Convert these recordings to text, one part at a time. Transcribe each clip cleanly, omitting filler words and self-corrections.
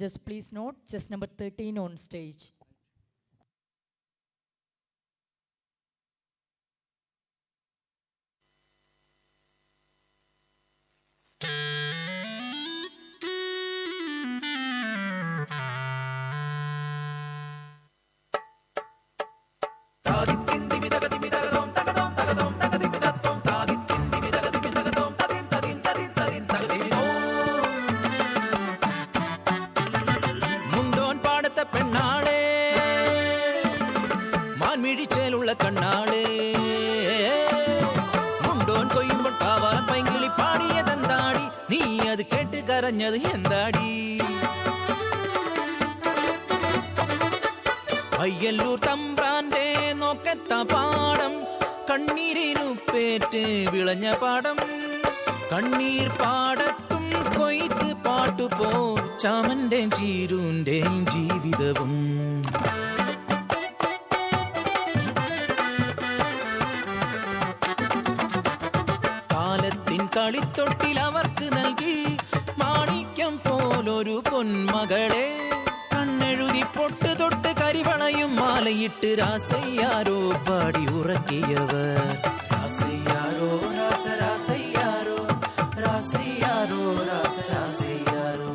Just please note, chess number 13 on stage. കണ്ണാളേ മുണ്ടോൻ കൊയ്യുമ്പോൾ Kavalam പൈങ്കിളി പാടിയതെന്താടി, നീ അത് കേട്ട് കരഞ്ഞത് എന്താടി? അയ്യല്ലൂർ തമ്പ്രാന്റെ നോക്കത്ത പാടം, കണ്ണീരിനു പേറ്റ് വിളഞ്ഞ പാടം. കണ്ണീർ പാടത്തും കൊയ്ത്ത് പാട്ടുപോ ചാമന്റെ ചീരുന്റെ ജീവിതവും. കളിത്തൊട്ടിൽ അവർക്ക് നൽകി മാണിക്യം പോലൊരു പൊന്മകളെ. കണ്ണെഴുതി പൊട്ട് തൊട്ട് കരിവളയും മാലയിട്ട് രാസയ്യാരോ പാടി ഉറക്കിയവർ. രാസയ്യാരോ രാസ രാസയ്യാരോ, രാസയ്യാരോ രാസ രാസയ്യാരോ.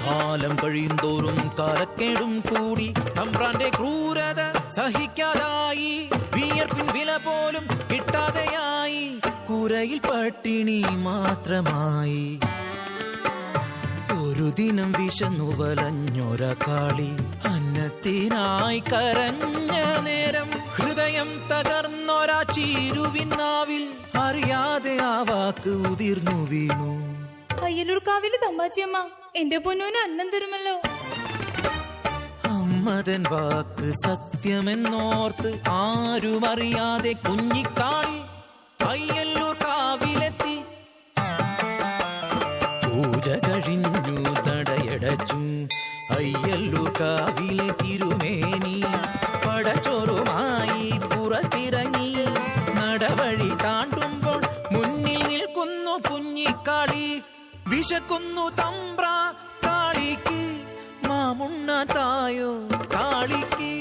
കാലം കഴിയുന്തോറും കാലക്കേടും കൂടി തമ്പ്രാന്റെ ക്രൂരത സഹിക്കാതായി. വിയർപ്പിൻ വില പോലും കിട്ടാതെയായി, കൂരയിൽ പട്ടിണി മാത്രമായി. ഒരു ദിനം വിശന്നു വലഞ്ഞൊര കാളി അന്നത്തിനായി കരഞ്ഞ നേരം, ഹൃദയം തകർന്നൊരാ ചീരുവിനാവിൽ അറിയാതെ ആ വാക്ക് ഉതിർന്നു വീണു. അയ്യലൂർക്കാവിലെ തമ്പാച്ചിയമ്മ എന്റെ പൊന്നൂന് അന്നം തരുമല്ലോ. അമ്മതൻ വാക്ക് സത്യമെന്നോർത്ത് ആരും അറിയാതെ കുഞ്ഞിക്കാളി അയ്യല്ലൂർക്കാവിലെത്തി. പൂജ കഴിഞ്ഞു നടയടച്ചു അയ്യല്ലൂർക്കാവിലെ തിരുമേനി. പടച്ചോറുമായി പുറത്തിറങ്ങി നടവഴി താണ്ടുമ്പോൾ മുന്നിൽ നിൽക്കുന്നു കുഞ്ഞിക്കാളി. വിശക്കുന്നു തമ്പ്ര കാളിക്ക്, മാമുണ്ണ തായോ കാളിക്ക്.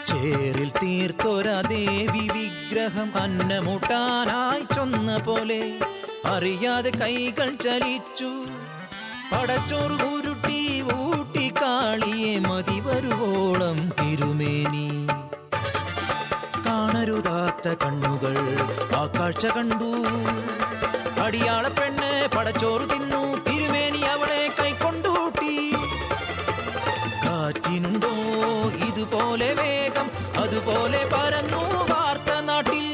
ചേറിൽ തീർത്തൊര ദേവി വിഗ്രഹം അന്നമുട്ടാനായി ചൊന്ന പോലെ അറിയാതെ കൈകൾ ചലിച്ചു. പടച്ചോറ് ഉരുട്ടി ഊട്ടി കാളിയെ മതി വരുവോളം തിരുമേനി. കാണരുതാത്ത കണ്ണുകൾ ആ കാഴ്ച കണ്ടു. അടിയാള പെണ്ണ് പടച്ചോറ് തിന്നു, തിരുമേനി അവളെ കൈക്കൊണ്ടൂട്ടി. കാറ്റിനുണ്ടോ ഇതുപോലെ വേഗം, അതുപോലെ പരന്നു വാർത്ത നാട്ടിൽ.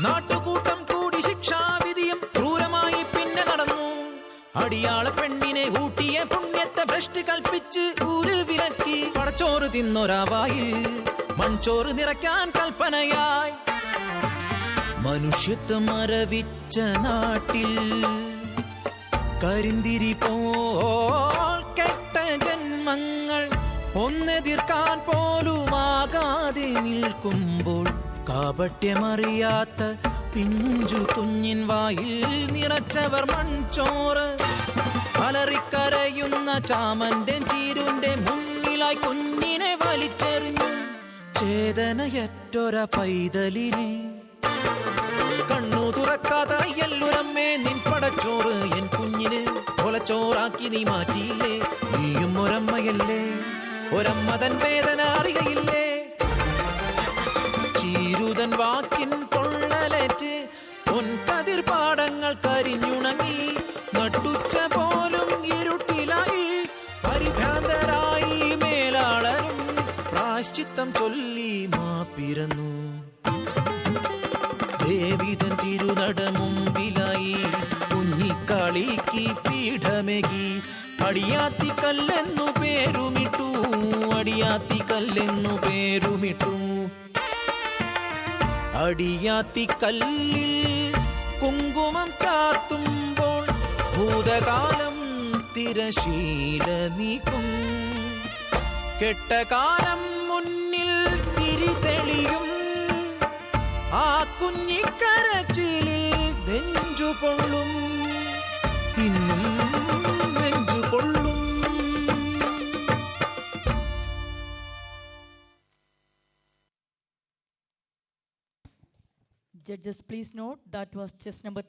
നാട്ടുകൂട്ടം കൂടി ശിക്ഷാവിധിയും ക്രൂരമായി പിന്നെ നടന്നു. അടിയാള പെണ്ണിനെ ഊട്ടിയ പുണ്യത്തെ ഭ്രഷ്ട് കൽപ്പിച്ച് ഊര് വിലക്കി. പടച്ചോറ് തിന്നൊരാവായിൽ മൺചോറ് നിറയ്ക്കാൻ കൽപ്പനയായി. മനുഷ്യത്വം മരവിച്ച നാട്ടിൽ കരിന്തിരി പോൽ കെട്ട ജന്മങ്ങൾ ഒന്നെതിർക്കാൻ പോലുമാകാതെ നിൽക്കുമ്പോൾ, കാപട്യമറിയാത്ത പിഞ്ചു കുഞ്ഞിൻ വായിൽ നിറച്ചവർ മൺചോറ്. അലറിക്കരയുന്ന ചാമന്റെ ചീരുന്റെ മുന്നിലായി കുഞ്ഞിനെ വലിച്ചെറിഞ്ഞു. ചേതനയറ്റൊര പൈതലിനെ കണ്ണു തുറക്കാത്ത അയ്യല്ലൂരമ്മേ, നിൻ പടച്ചോറ് എൻ കുഞ്ഞിന് കൊലച്ചോറാക്കി നീ മാറ്റിയില്ലേ. നീയും ഒരമ്മയല്ലേ, ഒരമ്മതൻ വേദന അറിയയില്ലേ. ചീരുതൻ വാക്കിൻ പൊള്ളലേറ്റ് പൊൻകതിർ പാടങ്ങൾ കരിഞ്ഞുണങ്ങി. നട്ടുച്ച പോലും ഇരുട്ടിലായി പരിഭ്രാന്തരായി മേലാളരും പ്രായശ്ചിത്തം ചൊല്ലി മാപ്പിരന്നു. ദേവിതൻ തിരുനട മുമ്പിലായി കുഞ്ഞിക്കാളിക്ക് പീഠമേകി. അടിയാത്തിക്കല്ലെന്നു പേരുമിട്ടു, അടിയാത്തിക്കല്ലെന്നു പേരുമിട്ടു. അടിയാത്തിക്കല്ലിൽ കുങ്കുമം ചാർത്തുമ്പോൾ ഭൂതകാലം തിരശീല നീക്കും, കെട്ട കാലം മുന്നിൽ തിരിതെളിയും, ആ കുഞ്ഞിക്കരച്ചിലിൽ നെഞ്ചു പൊള്ളും, ഇന്നും നെഞ്ചു കൊള്ളും. Judges, please note that was chess number